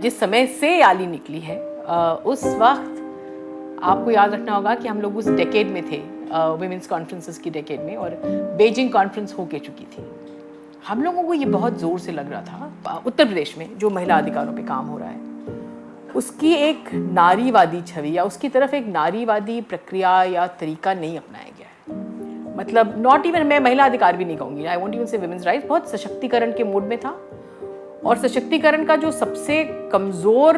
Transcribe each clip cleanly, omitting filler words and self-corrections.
जिस समय से आली निकली है उस वक्त आपको याद रखना होगा कि हम लोग उस डेकेड में थे, विमेंस कॉन्फ्रेंसेस की डेकेड में, और बीजिंग कॉन्फ्रेंस होके चुकी थी। हम लोगों को ये बहुत ज़ोर से लग रहा था उत्तर प्रदेश में जो महिला अधिकारों पे काम हो रहा है उसकी एक नारीवादी छवि या उसकी तरफ एक नारीवादी प्रक्रिया या तरीका नहीं अपनाया गया है। मतलब नॉट इवन, मैं महिला अधिकार भी नहीं कहूँगी, आई वोंट इवन से विमेंस राइट्स, बहुत सशक्तिकरण के मूड में था। और सशक्तिकरण का जो सबसे कमज़ोर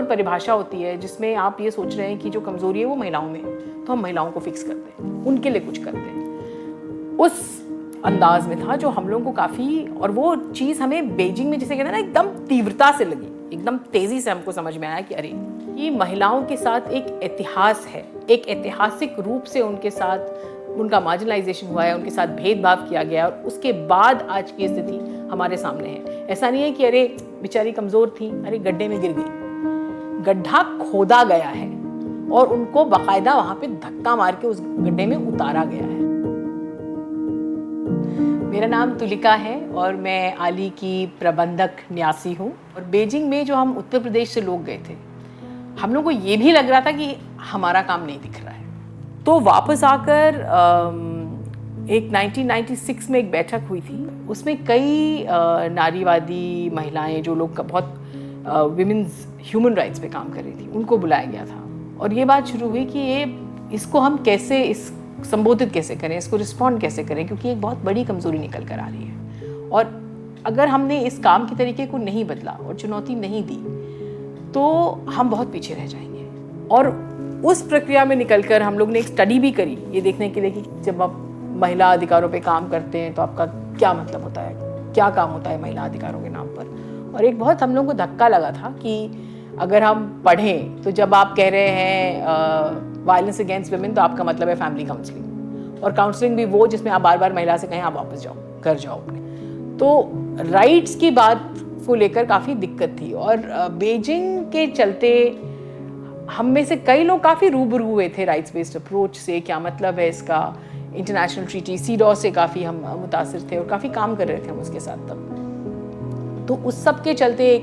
परिभाषा होती है जिसमें आप ये सोच रहे हैं कि जो कमज़ोरी है वो महिलाओं में है, तो हम महिलाओं को फिक्स करते हैं, उनके लिए कुछ करते हैं, उस अंदाज में था जो हम लोगों को काफ़ी, और वो चीज़ हमें बीजिंग में जिसे कहते हैं ना एकदम तीव्रता से लगी, एकदम तेज़ी से हमको समझ में आया कि अरे ये महिलाओं के साथ एक इतिहास है, एक ऐतिहासिक रूप से उनके साथ उनका मार्जिनलाइजेशन हुआ है, उनके साथ भेदभाव किया गया, और उसके बाद आज की स्थिति हमारे सामने है। ऐसा नहीं है कि अरे बेचारी कमज़ोर थी, अरे गड्ढे में गिर गई, गड्ढा खोदा गया है और उनको बाकायदा वहाँ पे धक्का मार के उस गड्ढे में उतारा गया है। मेरा नाम तुलिका है और मैं आली की प्रबंधक न्यासी हूँ। और बीजिंग में जो हम उत्तर प्रदेश से लोग गए थे, हम लोग को ये भी लग रहा था कि हमारा काम नहीं दिख रहा है। तो वापस आकर एक 1996 में एक बैठक हुई थी, उसमें कई नारीवादी महिलाएं जो लोग बहुत विमेंस ह्यूमन राइट्स पे काम कर रही थी, उनको बुलाया गया था। और ये बात शुरू हुई कि इसको हम कैसे संबोधित कैसे करें, इसको रिस्पॉन्ड कैसे करें, क्योंकि एक बहुत बड़ी कमज़ोरी निकल कर आ रही है। और अगर हमने इस काम के तरीके को नहीं बदला और चुनौती नहीं दी तो हम बहुत पीछे रह जाएंगे। और उस प्रक्रिया में निकलकर हम लोग ने एक स्टडी भी करी ये देखने के लिए कि जब आप महिला अधिकारों पे काम करते हैं तो आपका क्या मतलब होता है, क्या काम होता है महिला अधिकारों के नाम पर। और एक बहुत हम लोगों को धक्का लगा था कि अगर हम पढ़ें तो जब आप कह रहे हैं वायलेंस अगेंस्ट वुमेन तो आपका मतलब है फैमिली काउंसलिंग, और काउंसलिंग भी वो जिसमें आप बार बार महिला से कहें आप वापस जाओ, घर जाओ अपने। तो राइट्स की बात को लेकर काफ़ी दिक्कत थी। और बीजिंग के चलते हम में से कई लोग काफ़ी रूबरू हुए थे राइट्स बेस्ड अप्रोच से, क्या मतलब है इसका, इंटरनेशनल ट्रीटी सीडॉ से काफ़ी हम मुतासिर थे और काफ़ी काम कर रहे थे हम उसके साथ तब। तो उस सब के चलते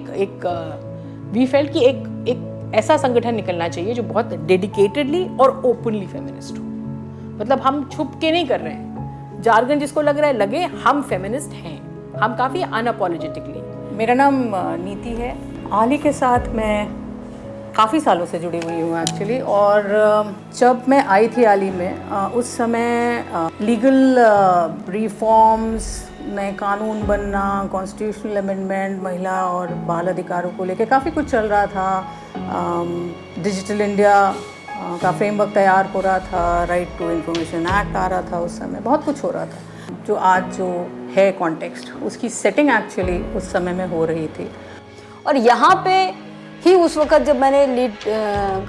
वी फेल्ट कि एक ऐसा संगठन निकलना चाहिए जो बहुत डेडिकेटेडली और ओपनली फेमिनिस्ट हो। मतलब हम छुप के नहीं कर रहे हैं, जार्गन जिसको लग रहा है लगे, हम फेमिनिस्ट हैं, हम काफ़ी अनअपोलोजेटिकली। मेरा नाम नीति है। आली के साथ मैं काफ़ी सालों से जुड़ी हुई हूँ एक्चुअली। और जब मैं आई थी आली में उस समय लीगल रिफॉर्म्स, नए कानून बनना, कॉन्स्टिट्यूशनल अमेंडमेंट, महिला और बाल अधिकारों को लेकर काफ़ी कुछ चल रहा था। डिजिटल इंडिया का फ्रेमवर्क तैयार हो रहा था, राइट टू इंफॉर्मेशन एक्ट आ रहा था, उस समय बहुत कुछ हो रहा था। जो आज जो है कॉन्टेक्स्ट, उसकी सेटिंग एक्चुअली उस समय में हो रही थी। और यहाँ पे ही उस वक्त जब मैंने लीड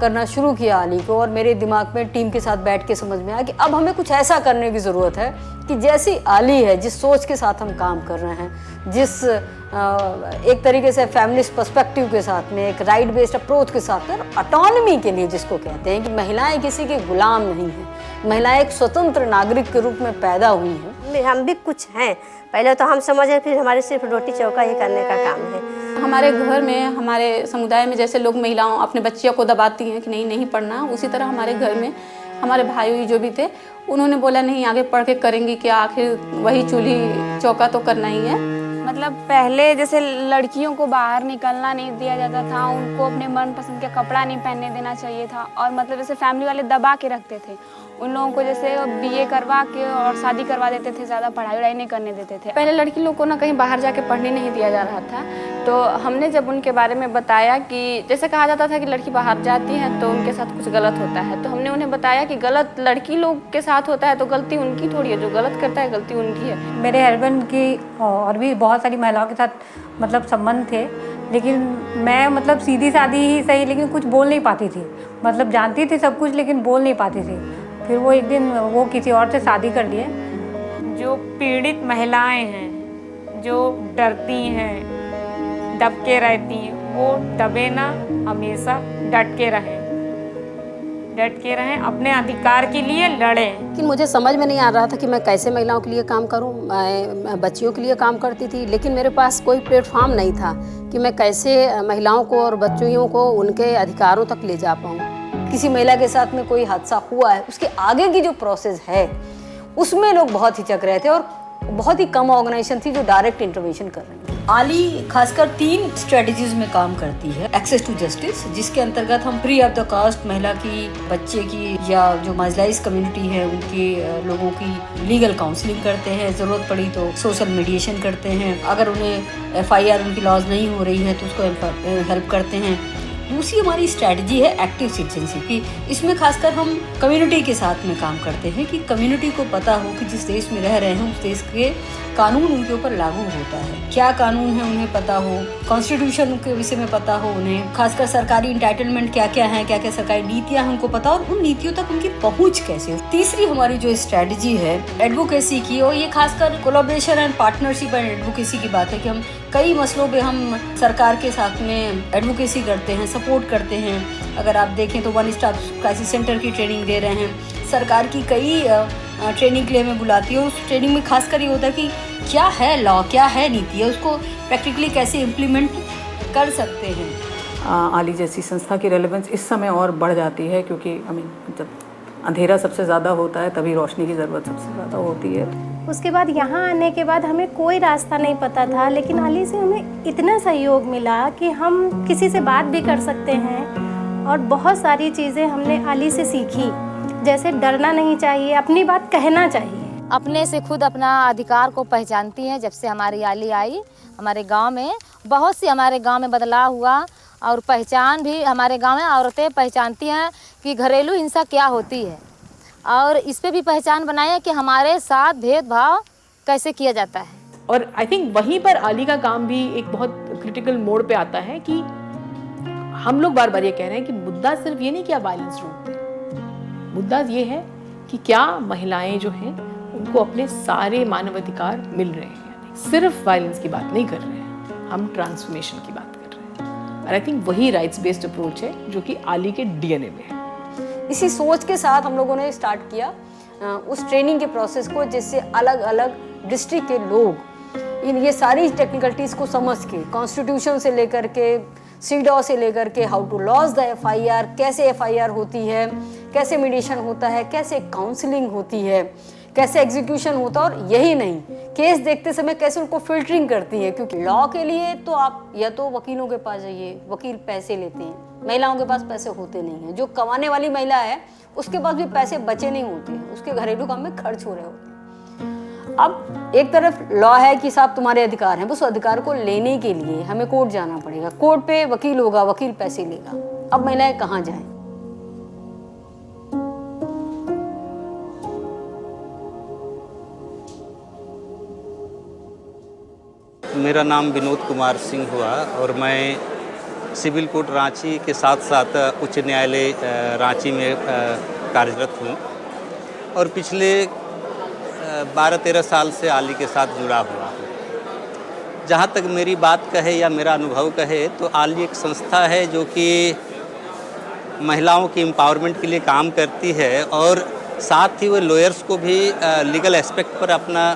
करना शुरू किया आली को, और मेरे दिमाग में टीम के साथ बैठ के समझ में आया कि अब हमें कुछ ऐसा करने की ज़रूरत है कि जैसी आली है, जिस सोच के साथ हम काम कर रहे हैं, जिस एक तरीके से फैमिलिस्ट पर्सपेक्टिव के साथ में, एक राइट बेस्ड अप्रोच के साथ में, ऑटोनॉमी के लिए जिसको कहते हैं कि महिलाएं किसी के गुलाम नहीं हैं, महिलाएं एक स्वतंत्र नागरिक के रूप में पैदा हुई हैं। हम भी कुछ हैं, पहले तो हम समझे, फिर हमारे सिर्फ रोटी चौका ही करने का काम है। हमारे घर में, हमारे समुदाय में जैसे लोग महिलाओं अपने बच्चियों को दबाती हैं कि नहीं नहीं पढ़ना, उसी तरह हमारे घर में हमारे भाई जो भी थे उन्होंने बोला नहीं आगे पढ़ के करेंगी क्या, आखिर वही चूल्ही चौका तो करना ही है। मतलब पहले जैसे लड़कियों को बाहर निकलना नहीं दिया जाता था, उनको अपने मनपसंद के कपड़ा नहीं पहनने देना चाहिए था, और मतलब जैसे फैमिली वाले दबा के रखते थे उन लोगों को, जैसे बीए करवा के और शादी करवा देते थे, ज़्यादा पढ़ाई वढ़ाई नहीं करने देते थे। पहले लड़की लोग को ना कहीं बाहर जाके पढ़ने नहीं दिया जा रहा था, तो हमने जब उनके बारे में बताया कि जैसे कहा जाता था कि लड़की बाहर जाती है तो उनके साथ कुछ गलत होता है, तो हमने उन्हें बताया कि गलत लड़की लोग के साथ होता है तो गलती उनकी थोड़ी है, जो गलत करता है गलती उनकी है। मेरे हस्बैंड की और भी बहुत सारी महिलाओं के साथ मतलब संबंध थे, लेकिन मैं मतलब सीधी सादी ही सही, लेकिन कुछ बोल नहीं पाती थी। मतलब जानती थी सब कुछ लेकिन बोल नहीं पाती थी। फिर वो एक दिन वो किसी और से शादी कर लिए। जो पीड़ित महिलाएं हैं, जो डरती हैं, दब के रहती हैं, वो दबे ना, हमेशा डट के रहें। डट के रहें, अपने अधिकार के लिए लड़ें। लेकिन मुझे समझ में नहीं आ रहा था कि मैं कैसे महिलाओं के लिए काम करूं। मैं बच्चियों के लिए काम करती थी, लेकिन मेरे पास कोई प्लेटफॉर्म नहीं था कि मैं कैसे महिलाओं को और बच्चियों को उनके अधिकारों तक ले जा पाऊं। किसी महिला के साथ में कोई हादसा हुआ है, उसके आगे की जो प्रोसेस है उसमें लोग बहुत हिचक रहे थे और बहुत ही कम ऑर्गेनाइजेशन थी जो डायरेक्ट इंटरवेंशन कर रही थी। आली खासकर 3 स्ट्रेटजीज में काम करती है। एक्सेस टू जस्टिस, जिसके अंतर्गत हम फ्री ऑफ द कॉस्ट महिला की, बच्चे की या जो मार्जिनलाइज्ड कम्युनिटी है उनके लोगों की लीगल काउंसलिंग करते हैं। ज़रूरत पड़ी तो सोशल मीडिएशन करते हैं। अगर उन्हें FIR उनकी लॉज नहीं हो रही है तो उसको हेल्प करते हैं। दूसरी हमारी स्ट्रैटेजी है एक्टिव सिटीजनशिप की। इसमें खासकर हम कम्युनिटी के साथ में काम करते हैं कि कम्युनिटी को पता हो कि जिस देश में रह रहे हैं उस देश के कानून उनके ऊपर लागू होता है, क्या कानून है उन्हें पता हो, कॉन्स्टिट्यूशन के विषय में पता हो उन्हें, खासकर सरकारी इंटाइटलमेंट क्या क्या है, क्या क्या सरकारी नीतियां हैं उनको पता, और उन नीतियों तक उनकी पहुंच कैसे हो। तीसरी हमारी जो स्ट्रैटेजी है एडवोकेसी की, और ये खासकर collaboration and partnership and advocacy की बात है कि हम कई मसलों पे हम सरकार के साथ में एडवोकेसी करते हैं, सपोर्ट करते हैं। अगर आप देखें तो 1 स्टॉप क्राइसिस सेंटर की ट्रेनिंग दे रहे हैं। सरकार की कई ट्रेनिंग के लिए हमें बुलाती है। उस ट्रेनिंग में खासकर ये होता है कि क्या है लॉ, क्या है नीति है, उसको प्रैक्टिकली कैसे इम्प्लीमेंट कर सकते हैं। आली जैसी संस्था की रेलेवेंस इस समय और बढ़ जाती है, क्योंकि जब अंधेरा सबसे ज़्यादा होता है तभी रोशनी की ज़रूरत सबसे ज़्यादा होती है। उसके बाद यहाँ आने के बाद हमें कोई रास्ता नहीं पता था, लेकिन आली से हमें इतना सहयोग मिला कि हम किसी से बात भी कर सकते हैं और बहुत सारी चीज़ें हमने आली से सीखी। जैसे डरना नहीं चाहिए, अपनी बात कहना चाहिए। अपने से खुद अपना अधिकार को पहचानती हैं। जब से हमारी आली आई हमारे गांव में, बहुत सी हमारे गांव में बदलाव हुआ और पहचान भी हमारे गांव में औरतें पहचानती हैं कि घरेलू हिंसा क्या होती है, और इस पे भी पहचान बनाई है कि हमारे साथ भेदभाव कैसे किया जाता है। और आई थिंक वहीं पर आली का काम भी एक बहुत क्रिटिकल मोड़ पे आता है कि हम लोग बार बार ये कह रहे हैं कि मुद्दा सिर्फ ये नहीं कि आप वायलेंस रोकते हैं, मुद्दा ये है कि क्या महिलाएं जो हैं उनको अपने सारे मानवाधिकार मिल रहे हैं। सिर्फ वायलेंस की बात नहीं कर रहे हैं, हम ट्रांसफॉर्मेशन की बात कर रहे हैं। और आई थिंक वही राइट्स बेस्ड अप्रोच है जो कि आली के DNA में है। इसी सोच के साथ हम लोगों ने स्टार्ट किया उस ट्रेनिंग के प्रोसेस को, जिससे अलग अलग डिस्ट्रिक्ट के लोग ये सारी टेक्निकलिटीज़ को समझ के, कॉन्स्टिट्यूशन से लेकर के, CEDAW से लेकर के, how to lodge the FIR, कैसे FIR होती है, कैसे मीडिएशन होता है, कैसे काउंसलिंग होती है, कैसे एग्जीक्यूशन होता है, और यही नहीं, केस देखते समय कैसे उनको फिल्टरिंग करती है। क्योंकि लॉ के लिए तो आप या तो वकीलों के पास जाइए, वकील पैसे लेते हैं, महिलाओं के पास पैसे होते नहीं हैं। जो कमाने वाली महिला है उसके पास भी पैसे बचे नहीं होते हैं, उसके घरेलू काम में खर्च हो रहे होते हैं। अब एक तरफ लॉ है कि साहब तुम्हारे अधिकार हैं, उस अधिकार को लेने के लिए हमें कोर्ट जाना पड़ेगा, कोर्ट पे वकील होगा, वकील पैसे लेगा। अब महिलाएं कहाँ जाएं? मेरा नाम विनोद कुमार सिंह हुआ और मैं सिविल कोर्ट रांची के साथ साथ उच्च न्यायालय रांची में कार्यरत हूँ और पिछले 12-13 साल से आली के साथ जुड़ा हुआ हूँ। जहाँ तक मेरी बात कहे या मेरा अनुभव कहे तो आली एक संस्था है जो कि महिलाओं की एम्पावरमेंट के लिए काम करती है और साथ ही वो लॉयर्स को भी लीगल एस्पेक्ट पर अपना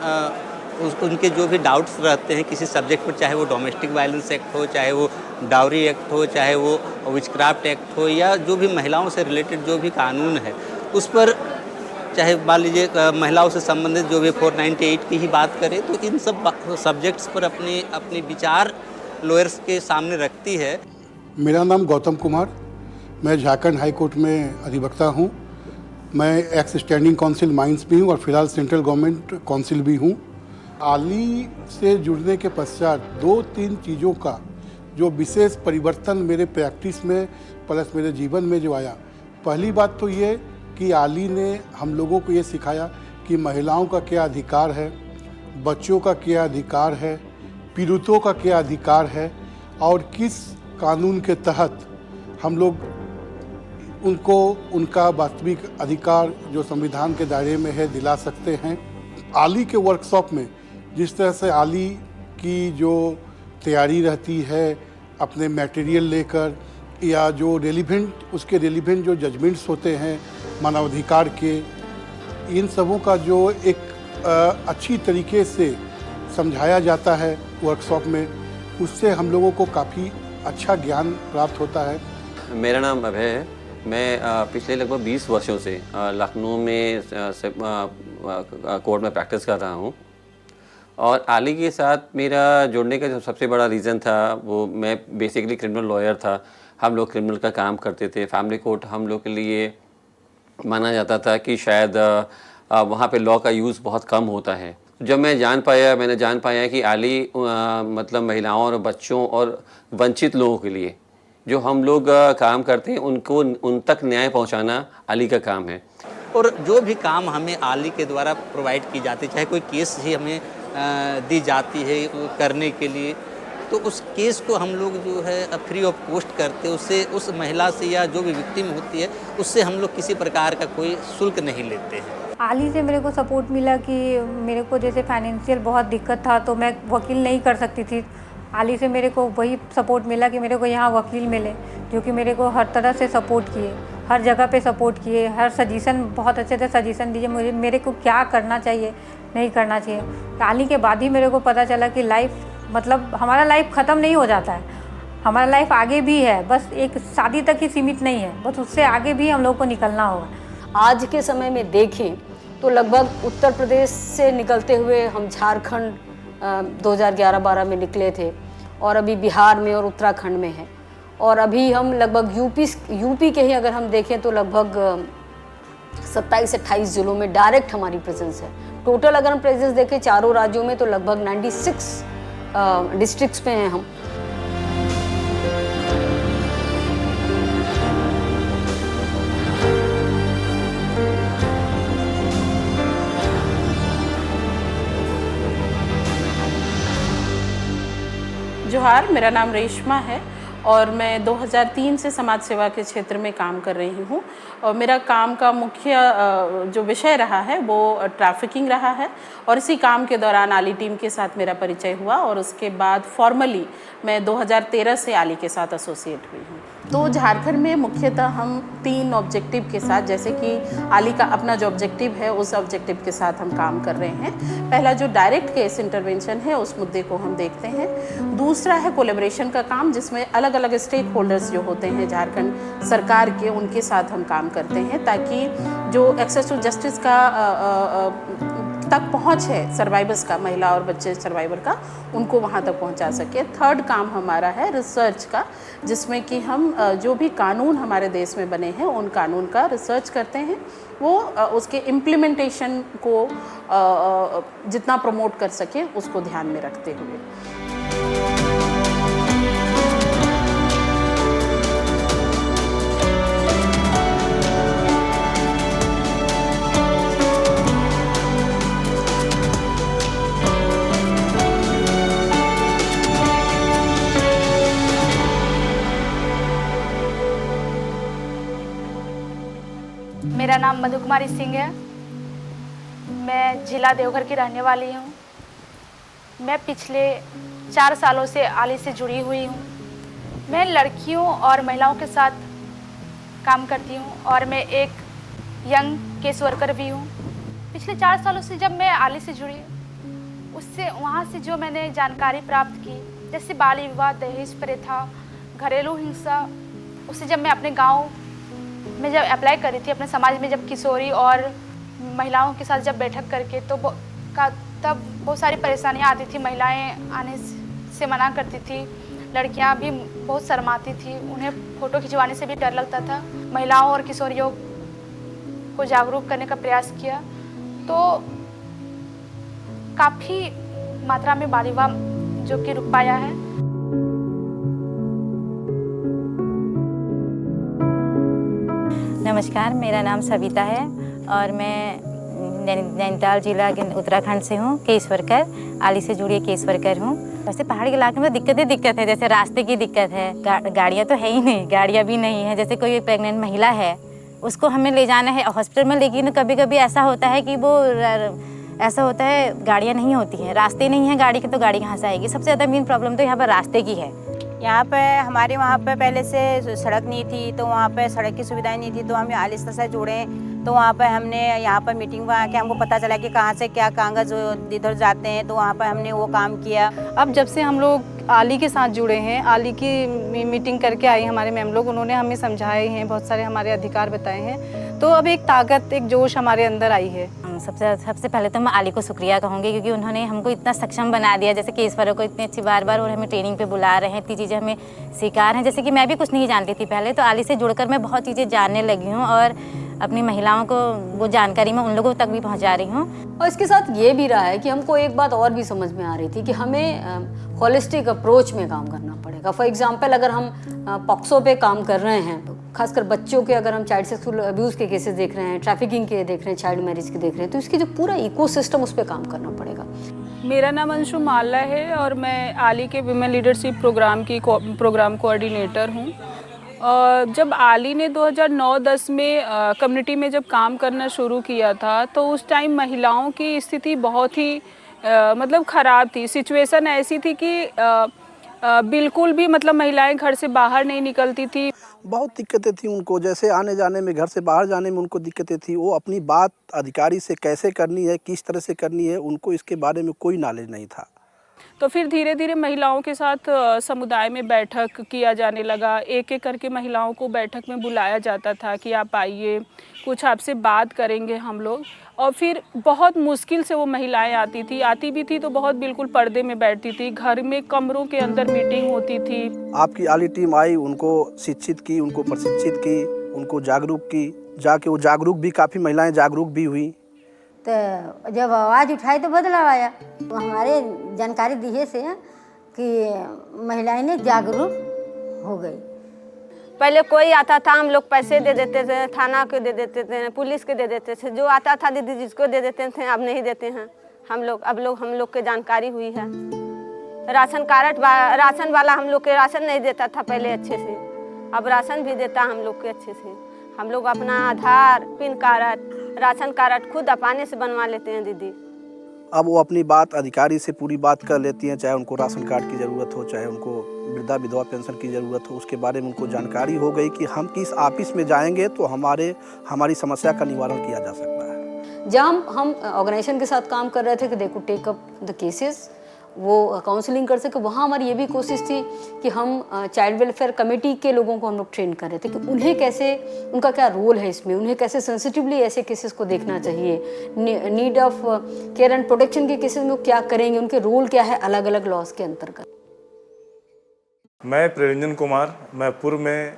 उनके जो भी डाउट्स रहते हैं किसी सब्जेक्ट पर, चाहे वो डोमेस्टिक वायलेंस एक्ट हो, चाहे वो डाउरी एक्ट हो, चाहे वो विचक्राफ्ट एक्ट हो, या जो भी महिलाओं से रिलेटेड जो भी कानून है उस पर, चाहे मान लीजिए महिलाओं से संबंधित जो भी 498 की ही बात करें, तो इन सब सब्जेक्ट्स पर अपने विचार लॉयर्स के सामने रखती है। मेरा नाम गौतम कुमार, मैं झारखंड हाई कोर्ट में अधिवक्ता हूँ। मैं एक्स स्टैंडिंग काउंसिल माइंस भी हूँ और फिलहाल सेंट्रल गवर्नमेंट काउंसिल भी हूँ। आली से जुड़ने के पश्चात 2-3 चीज़ों का जो विशेष परिवर्तन मेरे प्रैक्टिस में प्लस मेरे जीवन में जो आया, पहली बात तो ये कि आली ने हम लोगों को ये सिखाया कि महिलाओं का क्या अधिकार है, बच्चों का क्या अधिकार है, पीड़ितों का क्या अधिकार है और किस कानून के तहत हम लोग उनको उनका वास्तविक अधिकार जो संविधान के दायरे में है दिला सकते हैं। आली के वर्कशॉप में जिस तरह से आली की जो तैयारी रहती है अपने मटेरियल लेकर, या जो रेलिवेंट जो जजमेंट्स होते हैं मानवाधिकार के, इन सबों का जो एक अच्छी तरीके से समझाया जाता है वर्कशॉप में, उससे हम लोगों को काफ़ी अच्छा ज्ञान प्राप्त होता है। मेरा नाम अभय है। मैं पिछले लगभग 20 वर्षों से लखनऊ में कोर्ट में प्रैक्टिस कर रहा हूँ और आली के साथ मेरा जुड़ने का जो सबसे बड़ा रीज़न था वो, मैं बेसिकली क्रिमिनल लॉयर था। हम लोग क्रिमिनल का काम करते थे। फैमिली कोर्ट हम लोग के लिए माना जाता था कि शायद वहाँ पे लॉ का यूज़ बहुत कम होता है। जब मैंने जान पाया कि आली मतलब महिलाओं और बच्चों और वंचित लोगों के लिए जो हम लोग काम करते हैं उनको उन तक न्याय पहुंचाना आली का काम है। और जो भी काम हमें आली के द्वारा प्रोवाइड की जाती है, चाहे कोई केस ही हमें दी जाती है करने के लिए, तो उस केस को हम लोग जो है फ्री ऑफ कॉस्ट करते हैं। उससे उस महिला से या जो भी विक्टिम होती है उससे हम लोग किसी प्रकार का कोई शुल्क नहीं लेते हैं। आली से मेरे को सपोर्ट मिला कि मेरे को जैसे फाइनेंशियल बहुत दिक्कत था तो मैं वकील नहीं कर सकती थी। आली से मेरे को वही सपोर्ट मिला कि मेरे को यहाँ वकील मिले जो कि मेरे को हर तरह से सपोर्ट किए, हर जगह पे सपोर्ट किए, हर सजेशन बहुत अच्छे से सजेशन दीजिए मुझे मेरे को क्या करना चाहिए नहीं करना चाहिए। आली के बाद ही मेरे को पता चला कि लाइफ मतलब हमारा लाइफ ख़त्म नहीं हो जाता है, हमारा लाइफ आगे भी है, बस एक शादी तक ही सीमित नहीं है, बस उससे आगे भी हम लोग को निकलना होगा। आज के समय में देखें तो लगभग उत्तर प्रदेश से निकलते हुए हम झारखंड 2011-12 में निकले थे और अभी बिहार में और उत्तराखंड में हैं, और अभी हम लगभग यूपी के ही अगर हम देखें तो लगभग 27-28 ज़िलों में डायरेक्ट हमारी प्रेजेंस है। टोटल अगर हम प्रेजेंस देखें चारों राज्यों में तो लगभग 96 डिस्ट्रिक्ट्स में हैं हम। जोहार, मेरा नाम रेशमा है और मैं 2003 से समाज सेवा के क्षेत्र में काम कर रही हूँ और मेरा काम का मुख्य जो विषय रहा है वो ट्रैफिकिंग रहा है और इसी काम के दौरान आली टीम के साथ मेरा परिचय हुआ और उसके बाद फॉर्मली मैं 2013 से आली के साथ एसोसिएट हुई हूँ। तो झारखंड में मुख्यतः हम 3 ऑब्जेक्टिव के साथ, जैसे कि आली का अपना जो ऑब्जेक्टिव है उस ऑब्जेक्टिव के साथ हम काम कर रहे हैं। पहला जो डायरेक्ट केस इंटरवेंशन है उस मुद्दे को हम देखते हैं। दूसरा है कोलैबोरेशन का काम, जिसमें अलग अलग स्टेक होल्डर्स जो होते हैं झारखंड सरकार के, उनके साथ हम काम करते हैं ताकि जो एक्सेस टू जस्टिस का तक पहुंच है सर्वाइवर्स का, महिला और बच्चे सर्वाइवर का, उनको वहां तक पहुंचा सके। थर्ड काम हमारा है रिसर्च का, जिसमें कि हम जो भी कानून हमारे देश में बने हैं उन कानून का रिसर्च करते हैं, वो उसके इम्प्लीमेंटेशन को जितना प्रमोट कर सके उसको ध्यान में रखते हुए। मेरा नाम मधु कुमारी सिंह है। मैं जिला देवघर की रहने वाली हूँ। मैं पिछले 4 सालों से आली से जुड़ी हुई हूँ। मैं लड़कियों और महिलाओं के साथ काम करती हूँ और मैं एक यंग केस वर्कर भी हूँ। पिछले 4 सालों से जब मैं आली से जुड़ी, उससे वहाँ से जो मैंने जानकारी प्राप्त की, जैसे बाल विवाह, दहेज प्रथा, घरेलू हिंसा, उससे जब मैं अपने गाँव मैं जब अप्लाई कर रही थी, अपने समाज में जब किशोरी और महिलाओं के साथ जब बैठक करके, तो तब बहुत सारी परेशानियाँ आती थी। महिलाएं आने से मना करती थी, लड़कियां भी बहुत शर्माती थी, उन्हें फ़ोटो खिंचवाने से भी डर लगता था। महिलाओं और किशोरियों को जागरूक करने का प्रयास किया तो काफ़ी मात्रा में बाल विवाह जो कि रुक पाया है। नमस्कार, मेरा नाम सविता है और मैं नैनीताल जिला के उत्तराखंड से हूँ। केस वर्कर, आली से जुड़ी केस वर्कर हूँ। वैसे पहाड़ी इलाके में दिक्कत है, जैसे रास्ते की दिक्कत है, गाड़ियाँ तो है ही नहीं, गाड़ियाँ भी नहीं है। जैसे कोई प्रेग्नेंट महिला है उसको हमें ले जाना है हॉस्पिटल में, लेकिन कभी कभी ऐसा होता है कि गाड़ियाँ नहीं होती हैं, रास्ते नहीं हैं गाड़ी के, तो गाड़ी कहाँ से आएगी। सबसे ज़्यादा मेन प्रॉब्लम तो यहाँ पर रास्ते की है। यहाँ पे हमारे वहाँ पे पहले से सड़क नहीं थी, तो वहाँ पे सड़क की सुविधाएं नहीं थी, तो हम आलिस्ता से जुड़े। तो वहाँ पे हमने यहाँ पर मीटिंग में आके हमको पता चला कि कहाँ से क्या कागज़ इधर जाते हैं, तो वहाँ पर हमने वो काम किया। अब जब से हम लोग आली के साथ जुड़े हैं, आली की मीटिंग करके आए हमारे मैम लोग, उन्होंने हमें समझाए हैं, बहुत सारे हमारे अधिकार बताए हैं, तो अब एक ताकत, एक जोश हमारे अंदर आई है। सबसे पहले तो मैं आली को शुक्रिया कहूँगी, क्योंकि उन्होंने हमको इतना सक्षम बना दिया, जैसे केसवरों को इतनी अच्छी बार और हमें ट्रेनिंग पे बुला रहे हैं, इतनी चीज़ें हमें सिखा रहे हैं। जैसे कि मैं भी कुछ नहीं जानती थी पहले, तो आली से जुड़कर मैं बहुत चीज़ें जानने लगी हूँ और अपनी महिलाओं को वो जानकारी मैं उन लोगों तक भी पहुँचा रही हूँ। और इसके साथ ये भी रहा है कि हमको एक बात और भी समझ में आ रही थी कि हमें होलिस्टिक अप्रोच में काम करना पड़ेगा। फॉर एग्जांपल, अगर हम पॉक्सो पे काम कर रहे हैं, तो खासकर बच्चों के, अगर हम चाइल्ड सेक्सुअल अब्यूज़ के केसेस देख रहे हैं, ट्रैफिकिंग के देख रहे हैं, चाइल्ड मैरिज के देख रहे हैं, तो इसकी जो पूरा इकोसिस्टम, उस पर काम करना पड़ेगा। मेरा नाम अंशु माला है और मैं आली के विमेन लीडरशिप प्रोग्राम कोऑर्डिनेटर हूँ। जब आली ने 2009-10 में कम्युनिटी में जब काम करना शुरू किया था, तो उस टाइम महिलाओं की स्थिति बहुत ही मतलब ख़राब थी। सिचुएशन ऐसी थी कि बिल्कुल भी मतलब महिलाएं घर से बाहर नहीं निकलती थी। बहुत दिक्कतें थी उनको, जैसे आने जाने में, घर से बाहर जाने में उनको दिक्कतें थी। वो अपनी बात अधिकारी से कैसे करनी है, किस तरह से करनी है, उनको इसके बारे में कोई नॉलेज नहीं था। तो फिर धीरे धीरे महिलाओं के साथ समुदाय में बैठक किया जाने लगा। एक एक करके महिलाओं को बैठक में बुलाया जाता था कि आप आइए, कुछ आपसे बात करेंगे हम लोग। और फिर बहुत मुश्किल से वो महिलाएं आती भी थी तो बहुत बिल्कुल पर्दे में बैठती थी। घर में कमरों के अंदर मीटिंग होती थी। आपकी आली टीम आई, उनको शिक्षित की, उनको प्रशिक्षित की, उनको जागरूक की। जाके वो जागरूक भी, काफ़ी महिलाएं जागरूक भी हुई। तो जब आवाज़ उठाई तो बदलाव आया। तो हमारे जानकारी दिए से कि महिलाएं ने जागरूक हो गई। पहले कोई आता था, हम लोग पैसे दे देते थे, थाना को दे देते थे, पुलिस के दे देते थे, जो आता था दीदी जिसको दे देते थे। अब नहीं देते हैं हम लोग। अब हम लोग के जानकारी हुई है। राशन वाला हम लोग के राशन नहीं देता था पहले अच्छे से, अब राशन भी देता हम लोग के अच्छे से। हम लोग अपना आधार, पिन कार्ड, राशन कार्ड खुद अपने से बनवा लेते हैं दीदी। अब वो अपनी बात अधिकारी से पूरी बात कर लेती हैं, चाहे उनको राशन कार्ड की ज़रूरत हो, चाहे उनको वृद्धा विधवा पेंशन की ज़रूरत हो। उसके बारे में उनको जानकारी हो गई कि हम किस ऑफिस में जाएंगे तो हमारी समस्या का निवारण किया जा सकता है। जब हम ऑर्गेनाइजेशन के साथ काम कर रहे थे कि they could take up the cases, वो काउंसलिंग कर सके, वहाँ हमारी ये भी कोशिश थी कि हम चाइल्ड वेलफेयर कमेटी के लोगों को हम लोग ट्रेन कर रहे थे कि उन्हें कैसे, उनका क्या रोल है इसमें, उन्हें कैसे सेंसिटिवली ऐसे केसेस को देखना चाहिए, need of care and protection के केसेस में क्या करेंगे, उनके रोल क्या है अलग अलग लॉज के अंतर्गत। मैं प्रेरंजन कुमार, मैं पूर्व में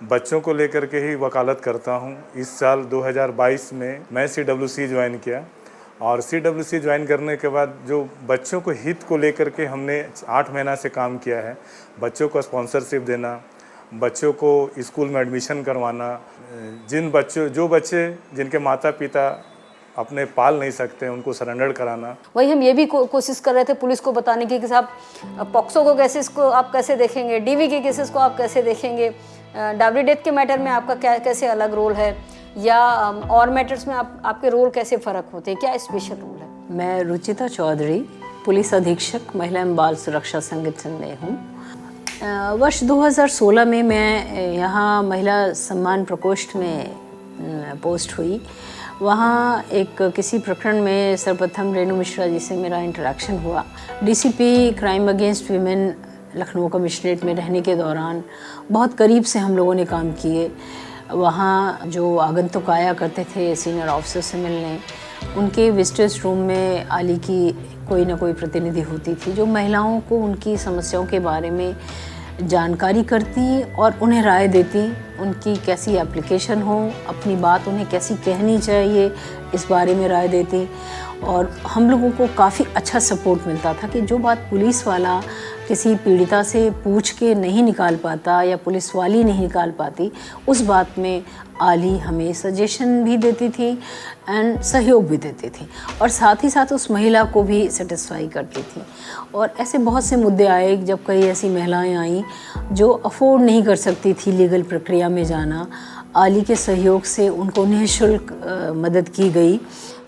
बच्चों को लेकर के ही वकालत करता हूं। इस साल 2022 में मैं CWC ज्वाइन किया और CWC ज्वाइन करने के बाद जो बच्चों को हित को लेकर के हमने 8 महीना से काम किया है। बच्चों को स्पॉन्सरशिप देना, बच्चों को स्कूल में एडमिशन करवाना, जो बच्चे जिनके माता पिता अपने पाल नहीं सकते उनको सरेंडर कराना। वही हम ये भी कोशिश कर रहे थे पुलिस को बताने की कि साहब पॉक्सो को केसेस को आप कैसे देखेंगे, DV के केसेस को आप कैसे देखेंगे, डाबरी डेथ के मैटर में आपका कैसे अलग रोल है, या और मैटर्स में आपके रोल कैसे फ़र्क होते हैं, क्या स्पेशल रोल है। मैं रुचिता चौधरी, पुलिस अधीक्षक महिला एवं बाल सुरक्षा संगठन में हूँ। वर्ष 2016 में मैं यहाँ महिला सम्मान प्रकोष्ठ में पोस्ट हुई। वहाँ एक किसी प्रकरण में सर्वप्रथम रेणु मिश्रा जी से मेरा इंटरेक्शन हुआ। DCP crime against women Lucknow commissionerate में रहने के दौरान बहुत करीब से हम लोगों ने काम किए। वहाँ जो आगंतुक आया करते थे सीनियर ऑफिसर से मिलने, उनके विजिटर्स रूम में आली की कोई ना कोई प्रतिनिधि होती थी जो महिलाओं को उनकी समस्याओं के बारे में जानकारी करती और उन्हें राय देती, उनकी कैसी एप्लीकेशन हो, अपनी बात उन्हें कैसी कहनी चाहिए इस बारे में राय देती। और हम लोगों को काफ़ी अच्छा सपोर्ट मिलता था कि जो बात पुलिस वाला किसी पीड़िता से पूछ के नहीं निकाल पाता या पुलिस वाली नहीं निकाल पाती, उस बात में आली हमें सजेशन भी देती थी एंड सहयोग भी देती थी और साथ ही साथ उस महिला को भी सेटिस्फाई करती थी। और ऐसे बहुत से मुद्दे आए जब कई ऐसी महिलाएं आईं जो अफोर्ड नहीं कर सकती थी लीगल प्रक्रिया में जाना, आली के सहयोग से उनको निःशुल्क मदद की गई।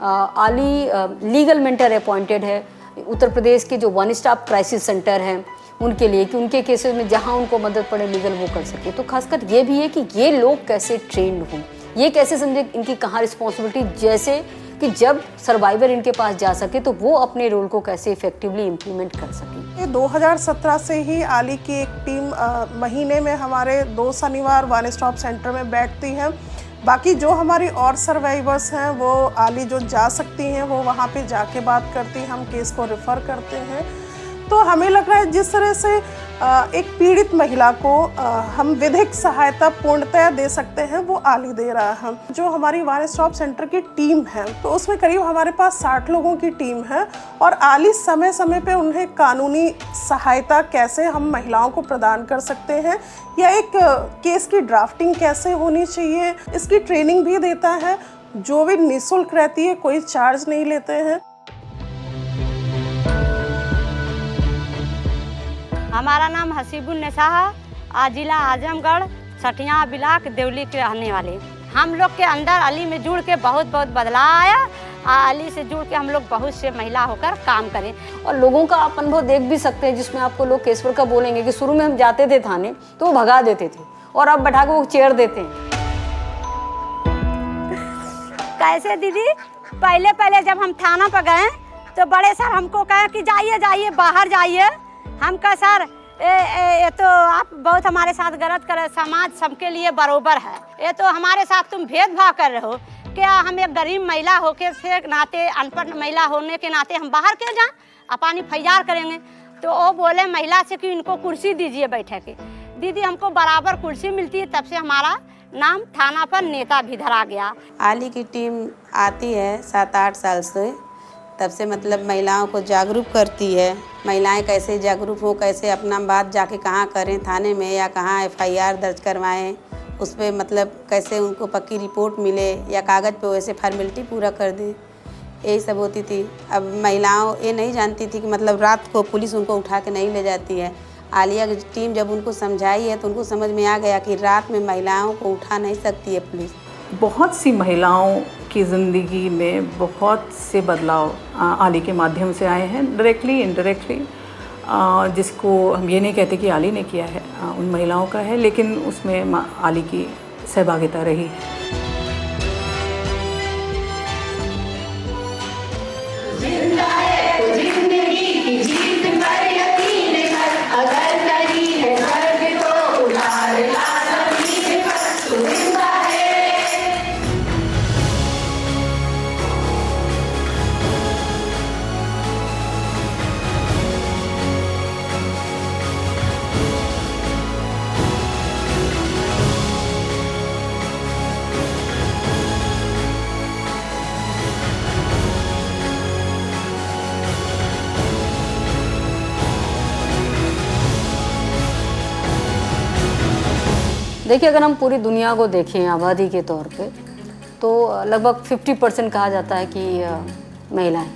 आली लीगल मेंटर अपॉइंटेड है। उत्तर प्रदेश के जो वन स्टॉप क्राइसिस सेंटर हैं उनके लिए कि उनके केसेस में जहाँ उनको मदद पड़े लीगल वो कर सके। तो खासकर ये भी है कि ये लोग कैसे ट्रेंड हों, ये कैसे समझे इनकी कहाँ रिस्पॉन्सिबिलिटी, जैसे कि जब सर्वाइवर इनके पास जा सके तो वो अपने रोल को कैसे इफेक्टिवली इम्प्लीमेंट कर सके। 2017 से ही आली की एक टीम महीने में हमारे 2 शनिवार वन स्टॉप सेंटर में बैठती है। बाकी जो हमारी और सर्वाइवर्स हैं वो आली जो जा सकती हैं वो वहाँ पे जाके बात करती हैं, हम केस को रेफ़र करते हैं। तो हमें लग रहा है जिस तरह से एक पीड़ित महिला को हम विधिक सहायता पूर्णतया दे सकते हैं वो आली दे रहा है। जो हमारी वन स्टॉप सेंटर की टीम है तो उसमें करीब हमारे पास 60 लोगों की टीम है और आली समय समय पे उन्हें कानूनी सहायता कैसे हम महिलाओं को प्रदान कर सकते हैं या एक केस की ड्राफ्टिंग कैसे होनी चाहिए इसकी ट्रेनिंग भी देता है, जो भी निःशुल्क रहती है, कोई चार्ज नहीं लेते हैं। हमारा नाम हसीबुन्निसा है, जिला आजमगढ़, सठिया ब्लाक, देवली के रहने वाले। हम लोग के अंदर अली में जुड़ के बहुत बदलाव आया। अली से जुड़ के हम लोग बहुत से महिला होकर काम करें। और लोगों का आप अनुभव देख भी सकते हैं जिसमें आपको लोग केस वर्कर बोलेंगे कि शुरू में हम जाते थे थाने तो वो भगा देते थे और अब बैठा के वो चेयर देते हैं। कैसे दीदी, पहले जब हम थाना पर गए तो बड़े सर हमको कहे कि जाइए बाहर जाइए। हम कहा सर ये तो आप बहुत हमारे साथ गलत कर रहे, समाज सबके लिए बराबर है, ये तो हमारे साथ तुम भेदभाव कर रहे हो। क्या हम एक गरीब महिला होके से नाते, अनपढ़ महिला होने के नाते हम बाहर क्यों जाएं, अपनी फैयार करेंगे। तो वो बोले महिला से कि इनको कुर्सी दीजिए बैठे के। दीदी हमको बराबर कुर्सी मिलती है, तब से हमारा नाम थाना पर नेता भी धरा गया। आली की टीम आती है 7-8 साल से, तब से मतलब महिलाओं को जागरूक करती है। महिलाएं कैसे जागरूक हो, कैसे अपना बात जाके कहाँ करें, थाने में या कहाँ FIR दर्ज करवाएं, उस पर मतलब कैसे उनको पक्की रिपोर्ट मिले या कागज़ पे वैसे फॉर्मेलिटी पूरा कर दें, यही सब होती थी। अब महिलाओं ये नहीं जानती थी कि मतलब रात को पुलिस उनको उठा के नहीं ले जाती है। आलिया की टीम जब उनको समझाई है तो उनको समझ में आ गया कि रात में महिलाओं को उठा नहीं सकती है पुलिस। बहुत सी महिलाओं की ज़िंदगी में बहुत से बदलाव आली के माध्यम से आए हैं, डायरेक्टली इनडायरेक्टली, जिसको हम ये नहीं कहते कि आली ने किया है, उन महिलाओं का है, लेकिन उसमें आली की सहभागिता रही है। देखिए, अगर हम पूरी दुनिया को देखें आबादी के तौर पे तो लगभग 50% कहा जाता है कि महिलाएं,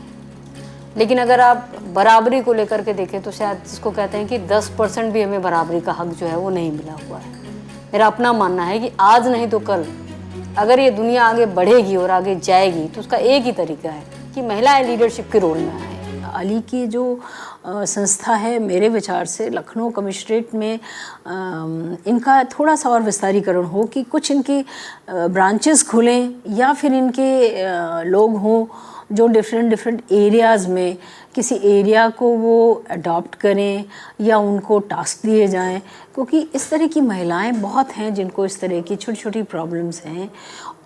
लेकिन अगर आप बराबरी को लेकर के देखें तो शायद जिसको कहते हैं कि 10% भी हमें बराबरी का हक जो है वो नहीं मिला हुआ है। मेरा अपना मानना है कि आज नहीं तो कल अगर ये दुनिया आगे बढ़ेगी और आगे जाएगी तो उसका एक ही तरीका है कि महिलाएं लीडरशिप के रोल में आए। अली की जो संस्था है, मेरे विचार से लखनऊ कमिश्नरेट में इनका थोड़ा सा और विस्तारीकरण हो कि कुछ इनकी ब्रांचेस खुलें या फिर इनके लोग हों जो डिफरेंट एरियाज़ में किसी एरिया को वो अडॉप्ट करें या उनको टास्क दिए जाएं, क्योंकि इस तरह की महिलाएं बहुत हैं जिनको इस तरह की छोटी छोटी प्रॉब्लम्स हैं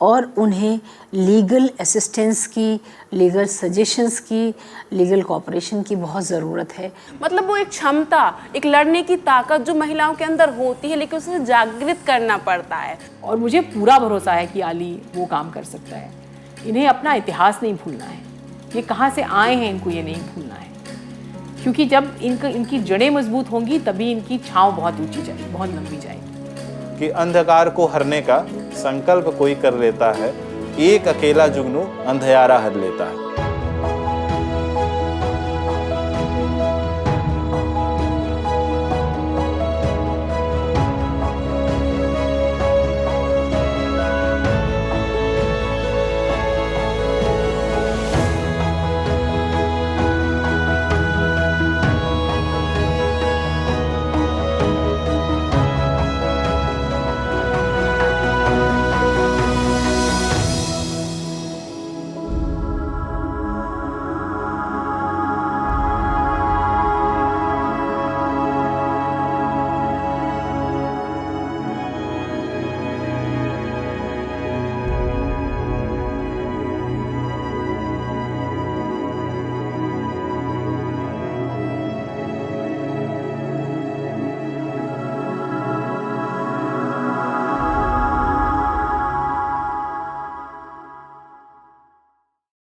और उन्हें लीगल असिस्टेंस की, लीगल सजेशंस की, लीगल कोऑपरेशन की बहुत ज़रूरत है। मतलब वो एक क्षमता, एक लड़ने की ताकत जो महिलाओं के अंदर होती है, लेकिन उसे जागृत करना पड़ता है। और मुझे पूरा भरोसा है कि अली वो काम कर सकता है। इन्हें अपना इतिहास नहीं भूलना है, ये कहाँ से आए हैं इनको ये नहीं भूलना है, क्योंकि जब इनकी जड़ें मजबूत होंगी तभी इनकी छांव बहुत ऊंची जाएगी, बहुत लंबी जाएगी। कि अंधकार को हरने का संकल्प कोई कर लेता है, एक अकेला जुगनू अंधियारा हर लेता है।